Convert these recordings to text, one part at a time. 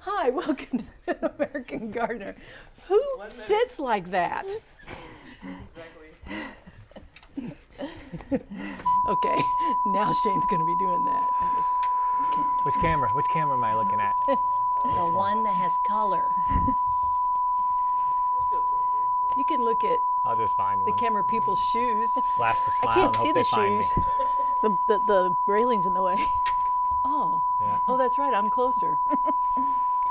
Hi, welcome to American Gardener. Who sits like that? Exactly. Okay, now Shane's going to be doing that. Which camera? Which camera am I looking at? The one that has color. Still 2 and 3. You can look at I'll just find the one. camera people's shoes. Flash the I smile can't and see hope the they find me. shoes. The railing's in the way. Oh, Yeah. oh, that's right. I'm closer.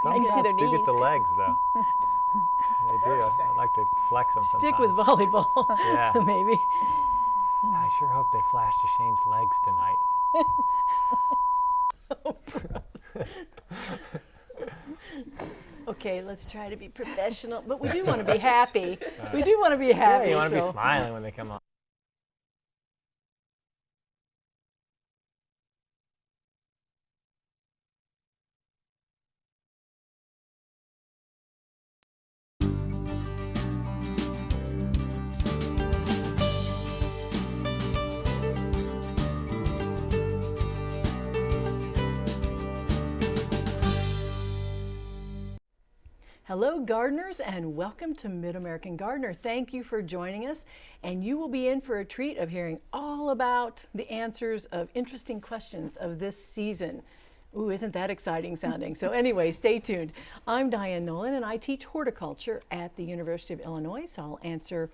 Some I can see cats their do get the knees. legs though. They do. 30 I like to flex them Stick sometimes. with volleyball, Yeah. maybe. I sure hope they flash to Shane's legs tonight. Okay, let's try to be professional, but we do want to be happy. We do want to be happy. Yeah, you want to so- be smiling when they come on. Hello, gardeners, and welcome to Mid-American Gardener. Thank you for joining us, and you will be in for a treat of hearing all about the answers of interesting questions of this season. Ooh, isn't that exciting sounding? So anyway, stay tuned. I'm Diane Nolan, and I teach horticulture at the University of Illinois, so I'll answer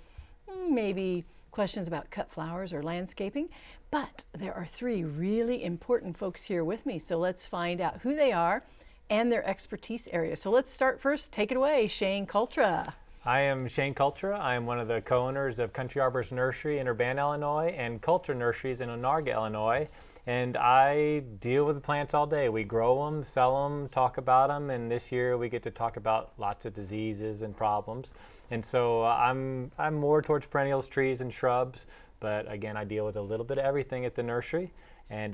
maybe questions about cut flowers or landscaping. But there are three really important folks here with me, so let's find out who they are and their expertise area. So let's start first. Take it away, Shane Cultra. I am Shane Cultra. I am one of the co-owners of Country Arbors Nursery in Urbana, Illinois, and Cultra Nurseries in Onarga, Illinois. And I deal with the plants all day. We grow them, sell them, talk about them, and this year we get to talk about lots of diseases and problems. And so I'm more towards perennials, trees, and shrubs. But again, I deal with a little bit of everything at the nursery, and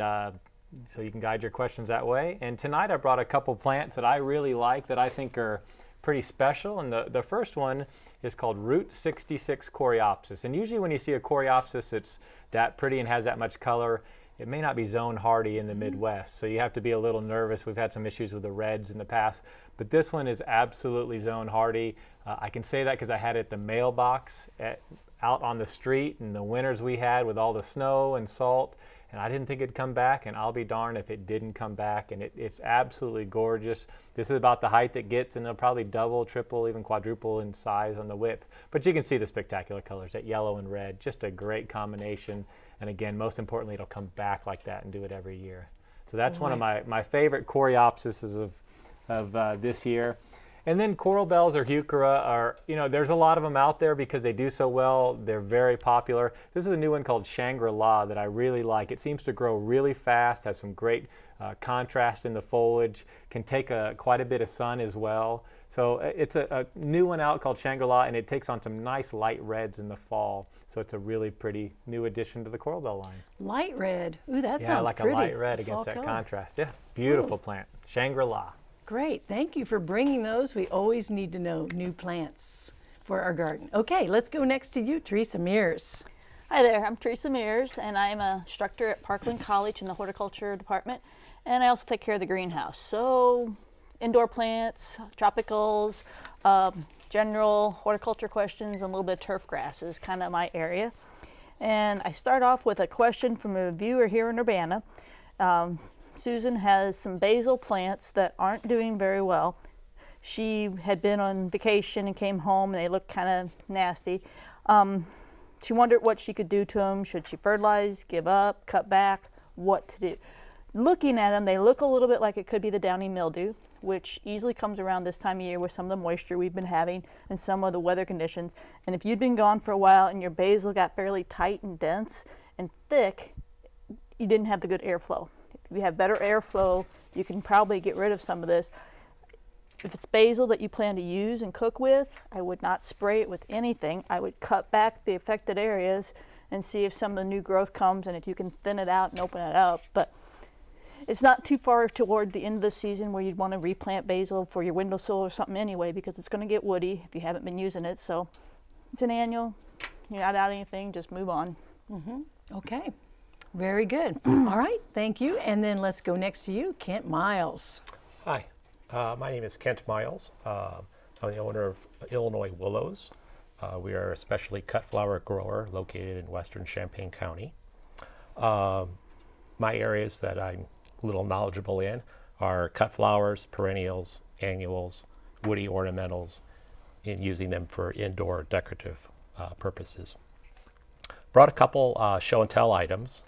so you can guide your questions that way. And tonight I brought a couple plants that I really like that I think are pretty special. And the first one is called Route 66 Coreopsis. And usually when you see a Coreopsis that's that pretty and has that much color, it may not be zone hardy in the Midwest. So you have to be a little nervous. We've had some issues with the reds in the past, but this one is absolutely zone hardy. I can say that because I had it at the mailbox out on the street in the winters we had with all the snow and salt. And I didn't think it'd come back, and I'll be darned if it didn't come back. And it's absolutely gorgeous. This is about the height it gets, and it'll probably double, triple, even quadruple in size on the width. But you can see the spectacular colors, that yellow and red, just a great combination. And again, most importantly, it'll come back like that and do it every year. So that's one of my favorite Coreopsises of this year. And then coral bells or heuchera are, there's a lot of them out there because they do so well. They're very popular. This is a new one called Shangri-La that I really like. It seems to grow really fast, has some great contrast in the foliage, can take quite a bit of sun as well. So it's a new one out called Shangri-La, and it takes on some nice light reds in the fall. So it's a really pretty new addition to the coral bell line. Light red. Ooh, that Yeah, sounds like pretty. a light red Fall against that color. contrast. Yeah, beautiful plant. Shangri-La. Great. Thank you for bringing those. We always need to know new plants for our garden. Okay, let's go next to you, Teresa Mears. Hi there, I'm Teresa Mears, and I'm an instructor at Parkland College in the horticulture department, and I also take care of the greenhouse. So indoor plants, tropicals, general horticulture questions, and a little bit of turf grass is kind of my area. And I start off with a question from a viewer here in Urbana. Susan has some basil plants that aren't doing very well. She had been on vacation and came home, and they looked kind of nasty. She wondered what she could do to them. Should she fertilize, give up, cut back, what to do? Looking at them, they look a little bit like it could be the downy mildew, which easily comes around this time of year with some of the moisture we've been having and some of the weather conditions. And if you'd been gone for a while and your basil got fairly tight and dense and thick, you didn't have the good airflow. If you have better airflow, you can probably get rid of some of this. If it's basil that you plan to use and cook with, I would not spray it with anything. I would cut back the affected areas and see if some of the new growth comes and if you can thin it out and open it up. But it's not too far toward the end of the season where you'd want to replant basil for your windowsill or something anyway, because it's going to get woody if you haven't been using it. So it's an annual. You're not out anything, just move on. Okay, very good. All right, thank you. And then let's go next to you, Kent Miles. Hi, My name is Kent Miles. I'm the owner of Illinois Willows. We are a specialty cut flower grower located in western Champaign County. My areas that I'm a little knowledgeable in are cut flowers, perennials, annuals, woody ornamentals, and using them for indoor decorative purposes. Brought a couple show and tell items.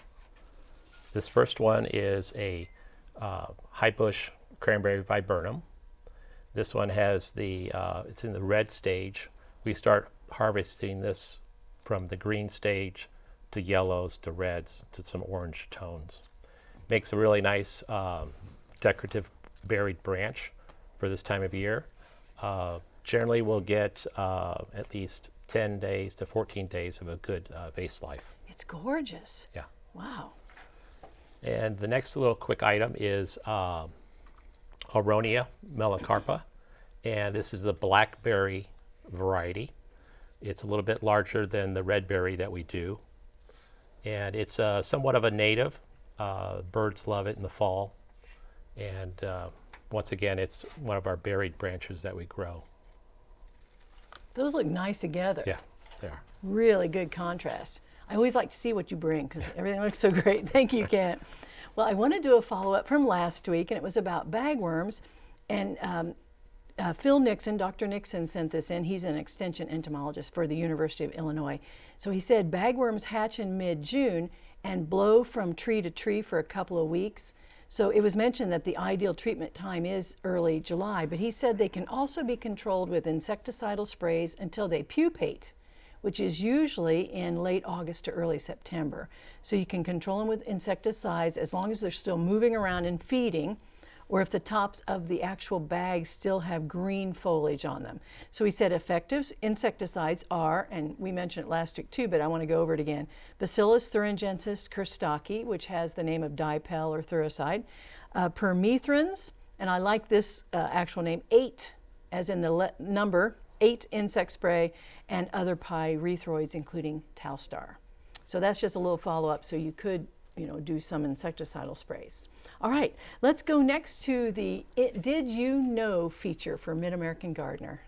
This first one is a high bush cranberry viburnum. This one has it's in the red stage. We start harvesting this from the green stage to yellows to reds to some orange tones. Makes a really nice decorative berried branch for this time of year. Generally we'll get at least 10 days to 14 days of a good vase life. It's gorgeous. Yeah. Wow. And the next little quick item is Aronia melacarpa, and this is the blackberry variety. It's a little bit larger than the red berry that we do, and it's somewhat of a native. Birds love it in the fall, and once again, it's one of our berried branches that we grow. Those look nice together. Yeah, they are. Really good contrast. I always like to see what you bring because everything looks so great. Thank you, Kent. Well, I want to do a follow-up from last week, and it was about bagworms. And Phil Nixon, Dr. Nixon sent this in. He's an extension entomologist for the University of Illinois. So he said bagworms hatch in mid-June and blow from tree to tree for a couple of weeks. So it was mentioned that the ideal treatment time is early July, but he said they can also be controlled with insecticidal sprays until they pupate, which is usually in late August to early September. So you can control them with insecticides as long as they're still moving around and feeding, or if the tops of the actual bags still have green foliage on them. So he said effective insecticides are, and we mentioned it last week too, but I want to go over it again, Bacillus thuringiensis kerstaki, which has the name of dipel or thuricide, permethrins, and I like this actual name, 8, as in the number, 8 insect spray, and other pyrethroids, including Talstar. So that's just a little follow-up, so you could do some insecticidal sprays. All right, let's go next to the Did You Know feature for Mid-American Gardener.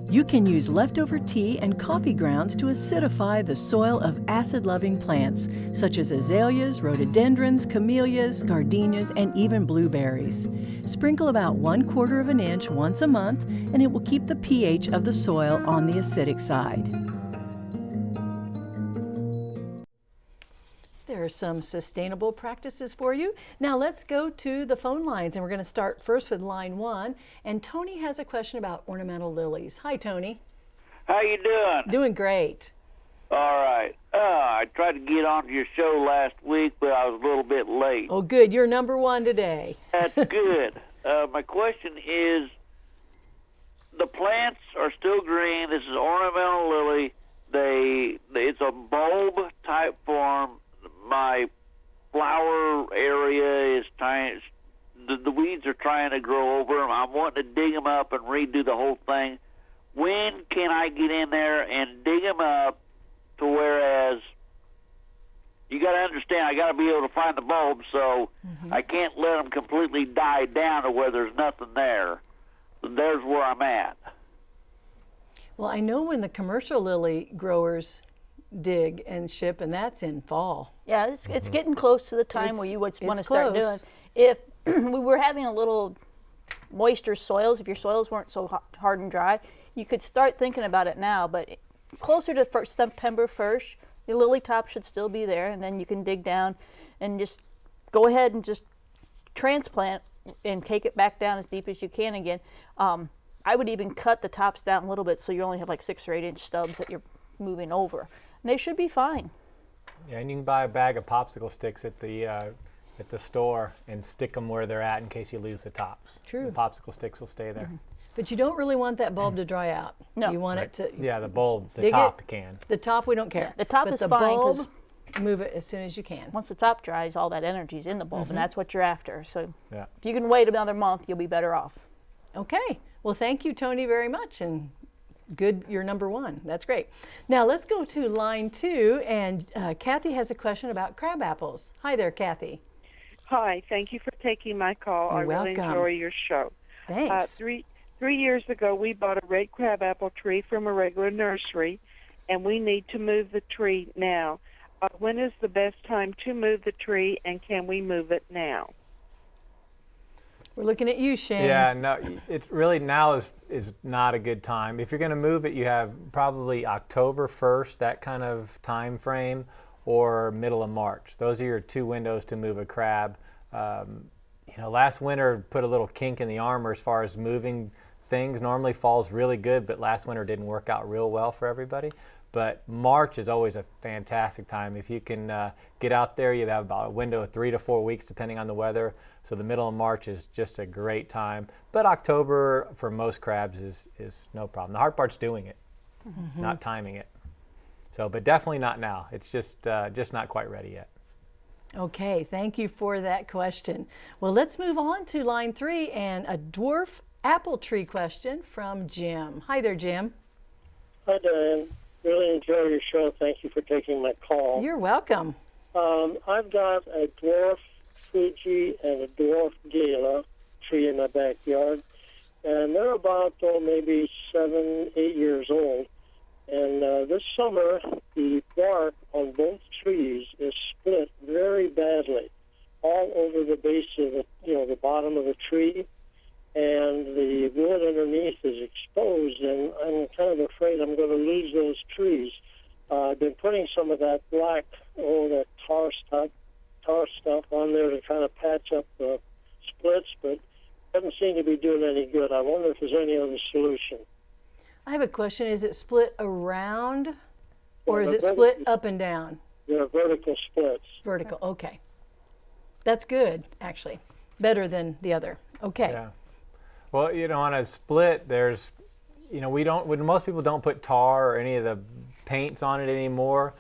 You can use leftover tea and coffee grounds to acidify the soil of acid-loving plants, such as azaleas, rhododendrons, camellias, gardenias, and even blueberries. Sprinkle about 1/4 inch once a month, and it will keep the pH of the soil on the acidic side. There are some sustainable practices for you. Now let's go to the phone lines, and we're going to start first with line 1. And Tony has a question about ornamental lilies. Hi, Tony. How you doing? Doing great. All right. I tried to get onto your show last week, but I was a little bit late. Oh, good. You're number 1 today. That's good. My question is, the plants are still green. This is ornamental lily. It's a bulb type form. My flower area is trying. The weeds are trying to grow over them. I'm wanting to dig them up and redo the whole thing. When can I get in there and dig them up to whereas you got to understand, I got to be able to find the bulbs, so I can't let them completely die down to where there's nothing there. There's where I'm at. Well, I know when the commercial lily growers dig and ship, and that's in fall. Yeah, it's getting close to the time where you would want to it's start doing. close. If we were having a little moisture soils, if your soils weren't so hard and dry, you could start thinking about it now. But closer to September 1st, the lily top should still be there, and then you can dig down and just go ahead and just transplant and take it back down as deep as you can again. I would even cut the tops down a little bit so you only have like 6 or 8 inch stubs that you're moving over. And they should be fine. Yeah, and you can buy a bag of popsicle sticks at the store and stick them where they're at in case you lose the tops. True. The popsicle sticks will stay there. But you don't really want that bulb to dry out. No. You want it to. Yeah, the bulb, the Dig top it. can. The top, we don't care. The top but is the fine, 'cause bulb, move it as soon as you can. once the top dries, all that energy's in the bulb, and that's what you're after. So Yeah. if you can wait another month, you'll be better off. Okay. Well, thank you, Tony, very much, and good. You're number 1. That's great. Now let's go to line 2, and Kathy has a question about crab apples. Hi there, Kathy. Hi, thank you for taking my call. You're I really welcome. enjoy your show. Thanks. 3 years ago, we bought a red crabapple tree from a regular nursery, and we need to move the tree now. When is the best time to move the tree, and can we move it now? We're looking at you, Shane. Yeah, no, it's really now is not a good time. If you're going to move it, you have probably October 1st, that kind of time frame, or middle of March. Those are your two windows to move a crab. Last winter put a little kink in the armor as far as moving things. Normally fall's really good, but last winter didn't work out real well for everybody. But March is always a fantastic time. If you can get out there, you have about a window of 3 to 4 weeks depending on the weather. So the middle of March is just a great time. But October for most crabs is no problem. The hard part's doing it, not timing it. So, but definitely not now. It's just not quite ready yet. Okay, thank you for that question. Well, let's move on to line 3 and a dwarf apple tree question from Jim. Hi there, Jim. Hi, Diane. Really enjoy your show. Thank you for taking my call. You're welcome. I've got a dwarf Fuji and a dwarf Gala tree in my backyard, and they're about maybe 7, 8 years old. And this summer, the bark on both trees is split very badly, all over the base of the bottom of the tree, and the wood underneath is exposed, and I'm kind of afraid I'm going to lose those trees. I've been putting some of that black, that tar stuff on there to kind of patch up the splits, but it doesn't seem to be doing any good. I wonder if there's any other solution. I have a question. Is it split around or Yeah, is it they're split up and down? They're vertical splits. Vertical, okay. That's good, actually. Better than the other. Okay. Yeah. Well, on a split, there's, most people don't put tar or any of the paints on it anymore.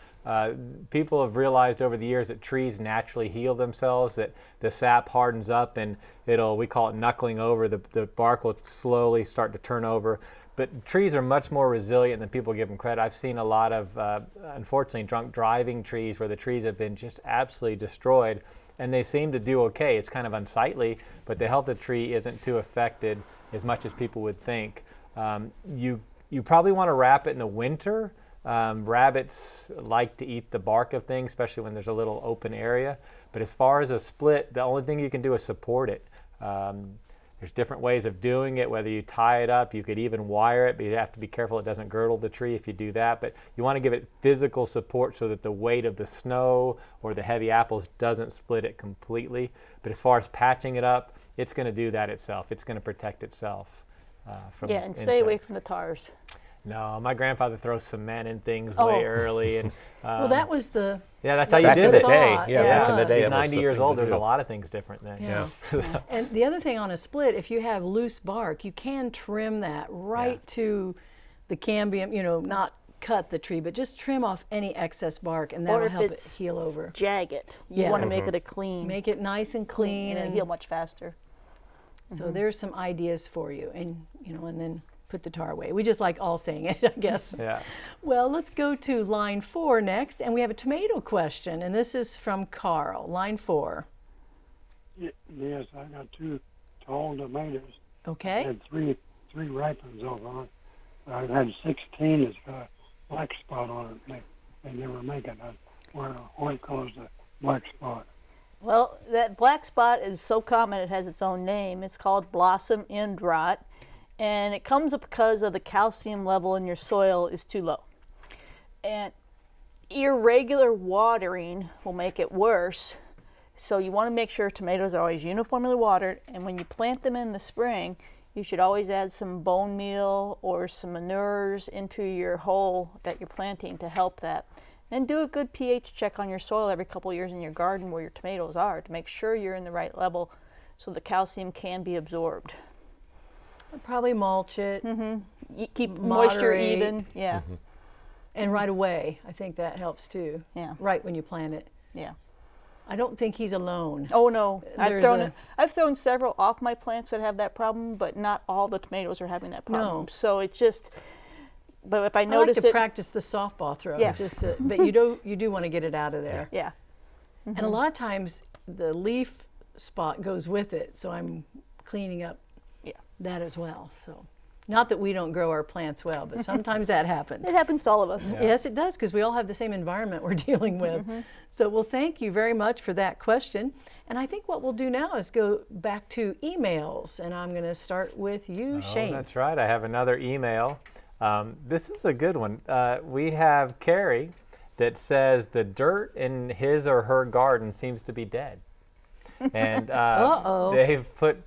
People have realized over the years that trees naturally heal themselves, that the sap hardens up and we call it knuckling over. The bark will slowly start to turn over. But trees are much more resilient than people give them credit. I've seen a lot of, unfortunately, drunk driving trees where the trees have been just absolutely destroyed, and they seem to do okay. It's kind of unsightly, but the health of the tree isn't too affected as much as people would think. You probably want to wrap it in the winter. Rabbits like to eat the bark of things, especially when there's a little open area. But as far as a split, the only thing you can do is support it. There's different ways of doing it, whether you tie it up, you could even wire it, but you have to be careful it doesn't girdle the tree if you do that. But you want to give it physical support so that the weight of the snow or the heavy apples doesn't split it completely. But as far as patching it up, it's going to do that itself. It's going to protect itself from and stay away insects. from the tars. No, my grandfather throws cement in things way early, and Well, that was the that's how you Back did in the it. day, thought, back in the yeah. day, He's it was 90 the years thing old. to There's do. a lot of things different then. Yeah. And the other thing on a split, if you have loose bark, you can trim that right to the cambium, not cut the tree, but just trim off any excess bark, and that Or will if help it it's heal over. jagged, you Yeah. want to make it a clean, Make it nice and clean, and and heal much faster. so there's some ideas for you, and and then put the tar away. We just like all saying it, I guess. Yeah. Well, let's go to line 4 next, and we have a tomato question, and this is from Carl. Line 4. Yes, I got 2 tall tomatoes. I Okay. had three ripens over it. I've had 16 that's got a black spot on it. They never make it. What caused the black spot? Well, that black spot is so common it has its own name. It's called blossom end rot, and it comes up because of the calcium level in your soil is too low. And irregular watering will make it worse. So you want to make sure tomatoes are always uniformly watered, and when you plant them in the spring, you should always add some bone meal or some manures into your hole that you're planting to help that. And do a good pH check on your soil every couple of years in your garden where your tomatoes are to make sure you're in the right level so the calcium can be absorbed. Probably mulch it, Keep moisture Moderate. even. Yeah, and right away. I think that helps too. yeah, Right when you plant it. yeah. I don't think he's alone. Oh no, There's I've thrown several off my plants that have that problem, but not all the tomatoes are having that problem. No. So it's just, but if I I like notice to it, practice the softball throw. Yes. But you do want to get it out of there. yeah, And a lot of times the leaf spot goes with it. So I'm cleaning up Yeah. that as well. So not that we don't grow our plants well, but sometimes that happens. It happens to all of us. Yes, it does, because we all have the same environment we're dealing with. So, well, thank you very much for that question. And I think what we'll do now is go back to emails. And I'm going to start with you, Oh, Shane. that's right. I have another email. This is a good one. We have Carrie that says the dirt in his or her garden seems to be dead. And they've put,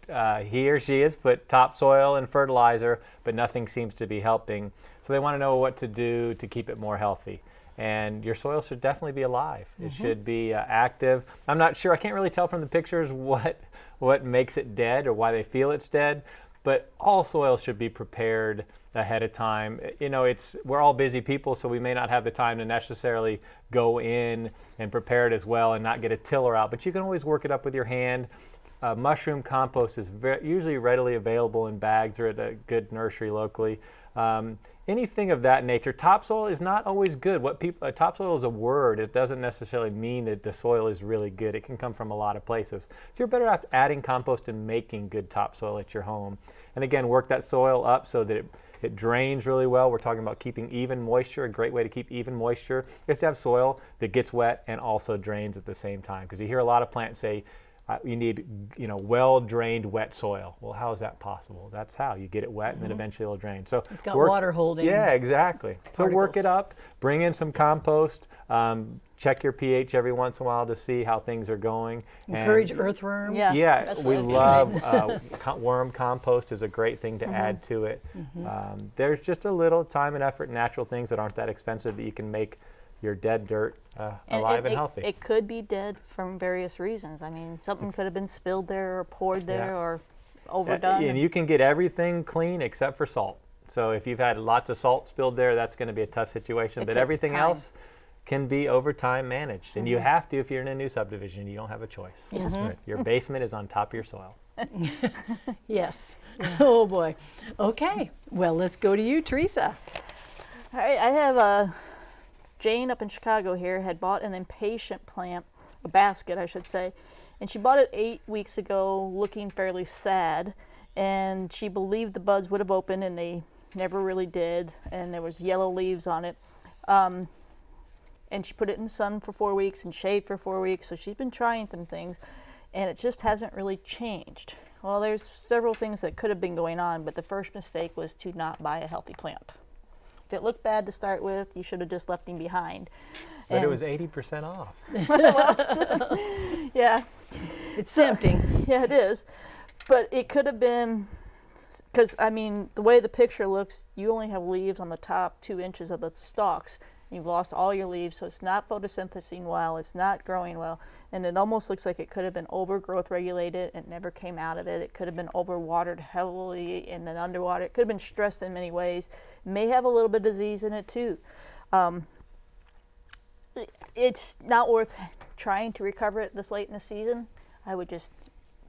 he or she has put topsoil and fertilizer, but nothing seems to be helping. So they want to know what to do to keep it more healthy. And your soil should definitely be alive. It should be active. I'm not sure, I can't really tell from the pictures what makes it dead or why they feel it's dead, but all soil should be prepared ahead of time. You know, we're all busy people, so we may not have the time to necessarily go in and prepare it as well and not get a tiller out, but you can always work it up with your hand. Mushroom compost is usually readily available in bags or at a good nursery locally. Anything of that nature. Topsoil is not always good. Topsoil is a word. It doesn't necessarily mean that the soil is really good. It can come from a lot of places. So you're better off adding compost and making good topsoil at your home. And again, work that soil up so that it drains really well. We're talking about keeping even moisture. A great way to keep even moisture is to have soil that gets wet and also drains at the same time. Because you hear a lot of plants say, you need, well-drained wet soil. Well, how is that possible? That's how you get it wet, and then eventually it'll drain. So It's got water holding. Yeah, exactly. So work particles. it up. Bring in some compost. Check your pH every once in a while to see how things are going. Encourage And earthworms. Yeah. yeah, that's we what I was love worm compost is a great thing to add to it. There's just a little time and effort, natural things that aren't that expensive that you can make your dead dirt alive and healthy. It could be dead from various reasons. I mean, something could have been spilled there or poured there Yeah. or overdone. And you can get everything clean except for salt. So if you've had lots of salt spilled there, that's going to be a tough situation. It But takes everything time. else can be over time managed. And you have to if you're in a new subdivision. You don't have a choice. Yes. Right. Your basement is on top of your soil. Yes. Oh, boy. Okay. Well, let's go to you, Teresa. All right, I have Jane up in Chicago here had bought an impatient plant, a basket, I should say, and she bought it 8 weeks ago looking fairly sad, and she believed the buds would have opened, and they never really did, and there was yellow leaves on it. And she put it in the sun for 4 weeks and shade for 4 weeks, so she's been trying some things, and it just hasn't really changed. Well, there's several things that could have been going on, but the first mistake was to not buy a healthy plant. If it looked bad to start with, you should have just left him behind. But it And- was 80% off. Yeah, It's tempting. yeah, it is. But it could have been, because, I mean, the way the picture looks, you only have leaves on the top 2 inches of the stalks. You've lost all your leaves, so it's not photosynthesizing well, it's not growing well, and it almost looks like it could have been overgrowth regulated and never came out of it. It could have been overwatered heavily and then underwater. It could have been stressed in many ways. It may have a little bit of disease in it too. It's not worth trying to recover it this late in the season. I would just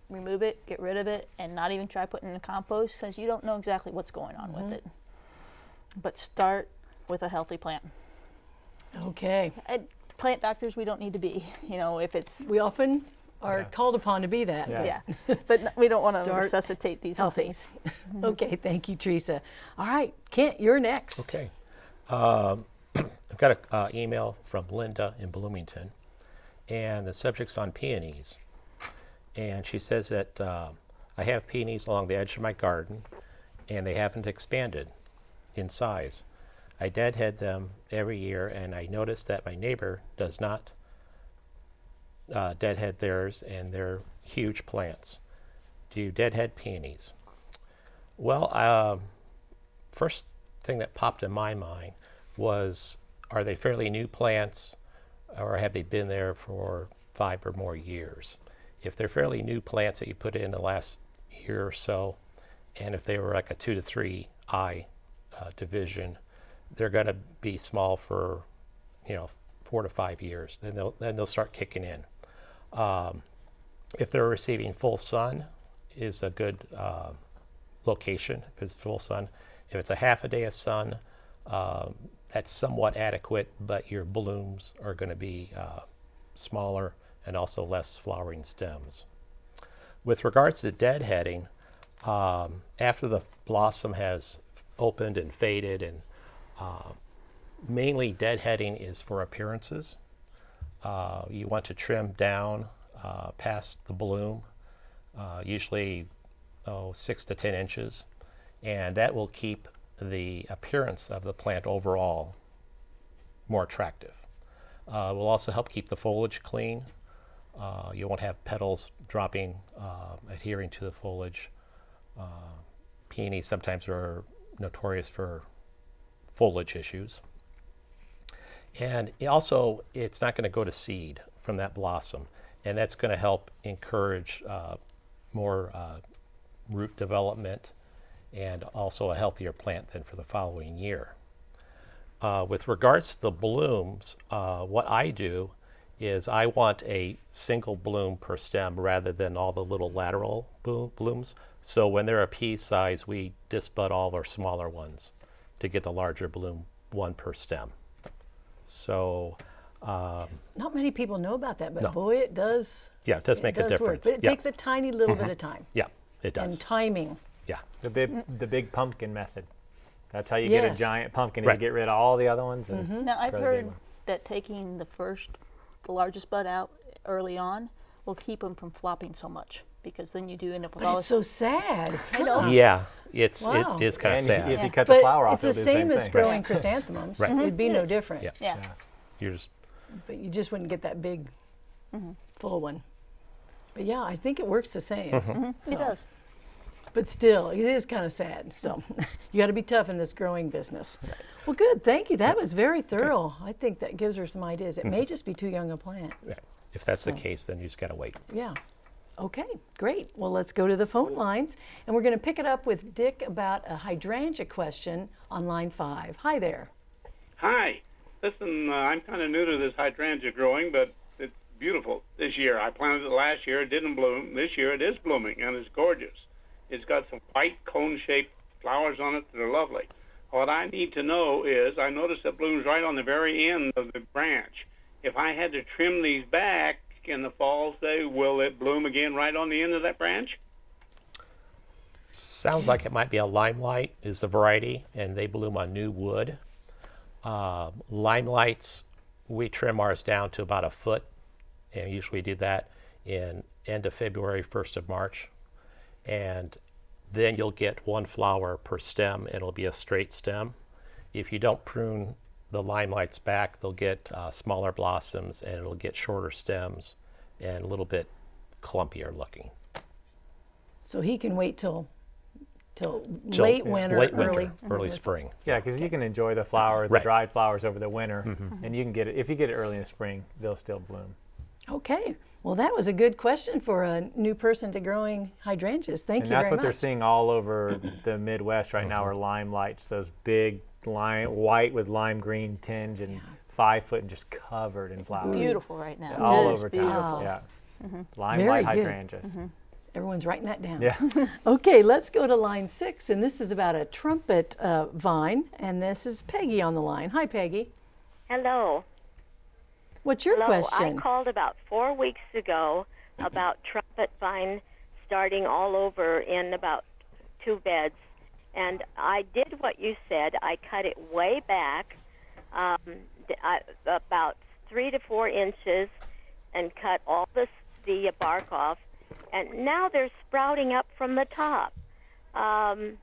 remove it, get rid of it, and not even try putting it in compost, since you don't know exactly what's going on with it. But start with a healthy plant. Okay. And plant doctors, we don't need to be. If it's We often are Yeah. called upon to be that. Yeah. but we don't want to Start resuscitate these healthy. things. Okay, thank you, Teresa. All right, Kent, you're next. Okay. I've got an email from Linda in Bloomington, and the subject's on peonies. And she says that I have peonies along the edge of my garden, and they haven't expanded in size. I deadhead them every year, and I noticed that my neighbor does not deadhead theirs, and they're huge plants. Do you deadhead peonies? Well, first thing that popped in my mind was, are they fairly new plants, or have they been there for 5 or more years? If they're fairly new plants that you put in the last year or so, and if they were like a 2 to 3 eye division, they're going to be small for 4 to 5 years. Then they'll start kicking in. If they're receiving full sun, is a good location if it's full sun. If it's a half a day of sun, that's somewhat adequate, but your blooms are going to be smaller and also less flowering stems. With regards to deadheading, after the blossom has opened and faded, and mainly deadheading is for appearances. You want to trim down past the bloom, usually 6 to 10 inches, and that will keep the appearance of the plant overall more attractive. It will also help keep the foliage clean. You won't have petals dropping, adhering to the foliage. Peonies sometimes are notorious for foliage issues. And also, it's not going to go to seed from that blossom, and that's going to help encourage more root development and also a healthier plant than for the following year. With regards to the blooms, what I do is I want a single bloom per stem rather than all the little lateral blooms. So when they're a pea size, we disbud all our smaller ones to get the larger bloom, one per stem. So Not many people know about that, but No. boy, it does. yeah, it does make a Work. difference. But it Yeah. takes a tiny little bit of time Yeah, it does. and timing. Yeah. The big pumpkin method. That's how you get a Yes. giant pumpkin. Is Right. You get rid of all the other ones. And Now, I've grow the big heard one. that taking the largest bud out early on will keep them from flopping so much, because then you do end up with all But this. it's so sad. I know. Yeah, it Wow. is kind of And sad. if you Yeah. cut the But flower off, it's the it'll do same as thing. growing chrysanthemums. Right. It'd be It no is. different. Yeah. Yeah. You're just But you just wouldn't get that big, full one. But yeah, I think it works the same. It does. But still, it is kind of sad. So you got to be tough in this growing business. Well, good. Thank you. That was very thorough. I think that gives her some ideas. It may just be too young a plant. if that's the case, then you just got to wait. Yeah. Okay, great. Well, let's go to the phone lines. And we're going to pick it up with Dick about a hydrangea question on line 5. Hi there. Hi. Listen, I'm kind of new to this hydrangea growing, but it's beautiful this year. I planted it last year. It didn't bloom. This year it is blooming, and it's gorgeous. It's got some white cone-shaped flowers on it that are lovely. What I need to know is, I noticed it blooms right on the very end of the branch. If I had to trim these back in the fall, say, will it bloom again right on the end of that branch? Sounds like it might be a limelight is the variety, and they bloom on new wood. Limelights, we trim ours down to about a foot, and usually do that in end of February, 1st of March. And then you'll get one flower per stem, and it'll be a straight stem. If you don't prune the limelights back, they'll get smaller blossoms, and it'll get shorter stems and a little bit clumpier looking. So he can wait till late winter, late early. early spring. Yeah, because you can enjoy the flower, the Right. dried flowers over the winter, and you can get it. If you get it early in the spring, they'll still bloom. Okay. Well, that was a good question for a new person to growing hydrangeas. Thank And you that's very what much. they're seeing all over the Midwest right now are lime lights, those big white with lime green tinge and 5 foot and just covered in flowers. Beautiful right now. All Just over beautiful. town. Yeah. Lime Very light good. hydrangeas. Everyone's writing that down. Yeah. Okay, let's go to line 6, and this is about a trumpet vine, and this is Peggy on the line. Hi, Peggy. Hello. What's your Hello. question? I called about 4 weeks ago about trumpet vine starting all over in about 2 beds. And I did what you said. I cut it way back, about 3 to 4 inches, and cut all the bark off. And now they're sprouting up from the top. Oh, do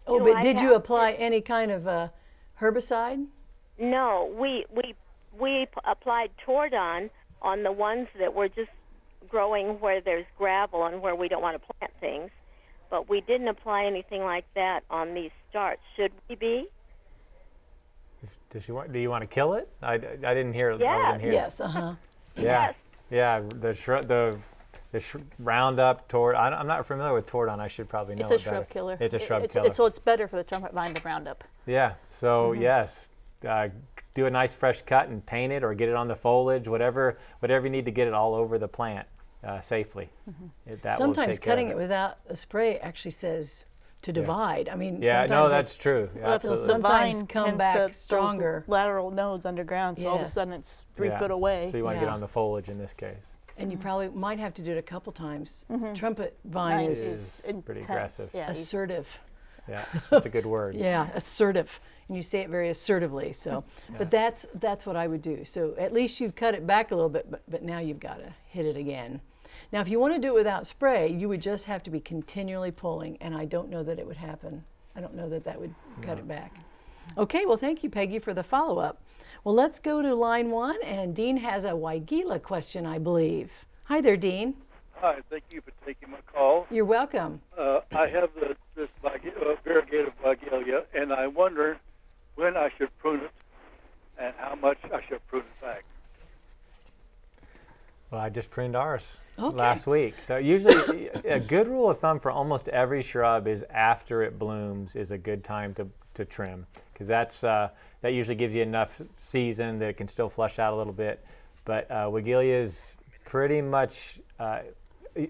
but I did you have apply any kind of herbicide? No, we applied Tordon on the ones that were just growing where there's gravel and where we don't want to plant things, but we didn't apply anything like that on these starts. Should we be? Do you want to kill it? I didn't hear. I wasn't here. Yes, uh-huh. Yeah. Yeah. The Roundup, I'm not familiar with Tordon. I should probably know It's a it better. shrub killer. It's a shrub killer. So it's better for the trumpet vine to Roundup. Yeah. So yes, do a nice fresh cut and paint it, or get it on the foliage, whatever you need to get it all over the plant safely. That will Sometimes take care of cutting it without a spray actually says to divide. I mean, Yeah. sometimes No, it- that's true. Yeah, Well, if absolutely. the Sometimes vine come tends back to those stronger. lateral nodes underground, so all of a Yes. sudden it's 3 Yeah. foot away. So you want to get Yeah. on the foliage in this case. And you probably might have to do it a couple times. Trumpet vine Nice. is Is pretty intense. aggressive. Yeah, he's- assertive. Yeah, that's a good word. Yeah, assertive. And you say it very assertively. So, but that's what I would do. So at least you've cut it back a little bit, but now you've got to hit it again. Now, if you want to do it without spray, you would just have to be continually pulling, and I don't know that it would happen. I don't know that that would cut it back. Okay, well, thank you, Peggy, for the follow-up. Well, let's go to line 1, and Dean has a Waigila question, I believe. Hi there, Dean. Hi, thank you for taking my call. You're welcome. I have this variegated Waigila, and I wonder when I should prune it and how much I should prune it back. Well, I just pruned ours Okay. last week. So usually a good rule of thumb for almost every shrub is after it blooms is a good time to trim, because that usually gives you enough season that it can still flush out a little bit. But Waigila is pretty much,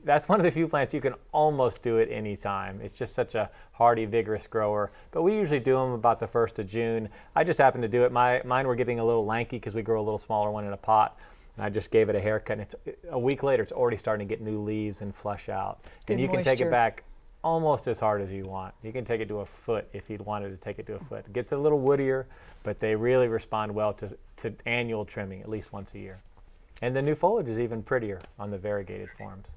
that's one of the few plants you can almost do it any time. It's just such a hardy, vigorous grower. But we usually do them about the 1st of June. I just happen to do it. Mine were getting a little lanky because we grow a little smaller one in a pot. And I just gave it a haircut, and a week later, it's already starting to get new leaves and flush out. Good and you can take moisture. it back almost as hard as you want. You can take it to a foot if you'd wanted to take it to a foot. It gets a little woodier, but they really respond well to annual trimming, at least once a year. And the new foliage is even prettier on the variegated forms.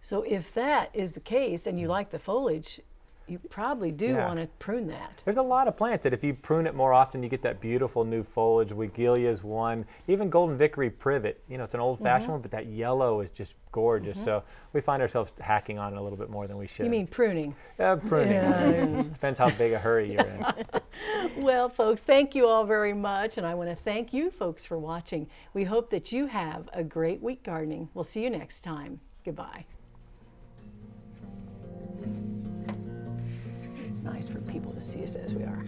So if that is the case and you like the foliage, you probably do Yeah. want to prune that. There's a lot of plants that if you prune it more often, you get that beautiful new foliage. Waigila is one. Even Golden Vickery privet. You know, it's an old-fashioned one, but that yellow is just gorgeous. So we find ourselves hacking on it a little bit more than we should. You mean pruning? Pruning. Yeah. Depends how big a hurry you're in. Well, folks, thank you all very much, and I want to thank you folks for watching. We hope that you have a great week gardening. We'll see you next time. Goodbye. It's nice for people to see us as we are.